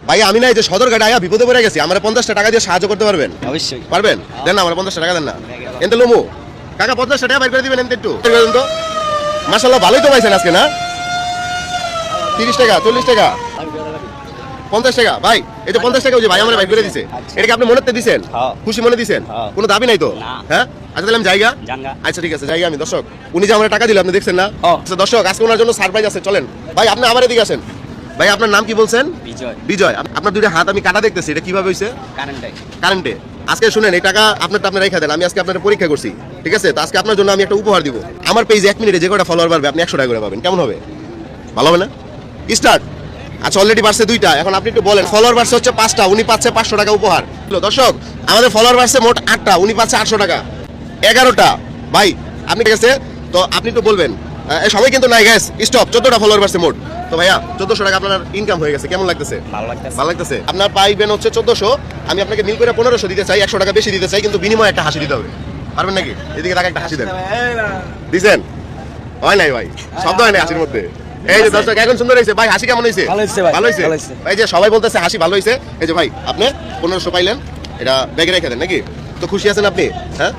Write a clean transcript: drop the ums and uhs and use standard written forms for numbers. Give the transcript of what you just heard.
ভাই আমি না এই যে সদরঘাটে আয়া বিপদে পড়ে গেছি, আমার 50 টাকা দিয়ে সাহায্য করতে পারবেন? অবশ্যই পারবেন? দেন না, আমার 50 টাকা দেন না। এনতে লমু কাকা 50 টাকা বাইর করে দিবেন এনতে একটু দেন তো। মাশাআল্লাহ ভালোই তো পাইছেন আজকে না? 30 টাকা 40 টাকা 50 টাকা ভাই, এই যে 50 টাকা ওই যে ভাই আমার বাইর করে দিছে, এটা কি আপনি মনেতে দিছেন? খুশি মনে দিছেন? কোনো দাবি নাই তো? হ্যাঁ আচ্ছা তাহলে আমি জায়গা আচ্ছা ঠিক আছে জায়গা আমি। দর্শক উনি যে আমার টাকা দিল আপনি দেখছেন না? আচ্ছা দর্শক আজকে ওনার জন্য সারপ্রাইজ আছে, চলেন ভাই আপনি আমার এদিকে আসেন। ভাই আপনার নাম কি বলছেন? বিজয়। বিজয়, আপনার দুইটা হাত আমি কাটা দেখতেছি, এটা কিভাবে হইছে? কারেন্টে। আজকে শুনেন এই টাকা আপনারটা আপনি রেখে দেন, আমি আজকে আপনার পরীক্ষা করছি, ঠিক আছে? তো আজকে আপনার জন্য আমি একটা উপহার দিব। আমার পেজে 1 মিনিটে যে কটা ফলোয়ার বাড়বে আপনি 100 টাকা করে পাবেন, কেমন হবে? ভালো হবে না? স্টার্ট। আচ্ছা অলরেডি বাড়ছে 2টা, এখন আপনি একটু বলেন। ফলোয়ার বাড়ছে হচ্ছে 5টা, উনি পাচ্ছে 500 টাকা উপহার। দর্শক আমাদের ফলোয়ার বাড়ছে মোট 8টা, উনি পাচ্ছে 800 টাকা। 11টা ভাই আপনি, ঠিক আছে? তো আপনি একটু বলবেন। এই সময় কিন্তু নাই গ্যাস, স্টপ। 14টা ফলোয়ার বাড়ছে মোট। তো ভাইয়া 1400 টাকা আপনার ইনকাম হয়ে গেছে, কেমন লাগতেছে? ভালো লাগতেছে। আপনার পাইবেন হচ্ছে 1400, আমি আপনাকে মিল করে 1500 দিতে চাই, 100 টাকা বেশি দিতে চাই, কিন্তু বিনিময়ে একটা হাসি দিতে হবে। পারবেন নাকি? এদিকে তাকে একটা হাসি দেন। দিছেন? হয় নাই ভাই, শব্দ হয় নাই হাসির মধ্যে। এই যে দর্শক এখন সুন্দর হয়েছে ভাই, হাসি কেমন হয়েছে? ভালো হয়েছে। ভাই যে সবাই বলতেছে হাসি ভালো হয়েছে, এই যে ভাই আপনি 1500 পাইলেন, এটা ব্যাগে রেখে দেন নাকি? তো খুশি আছেন আপনি? হ্যাঁ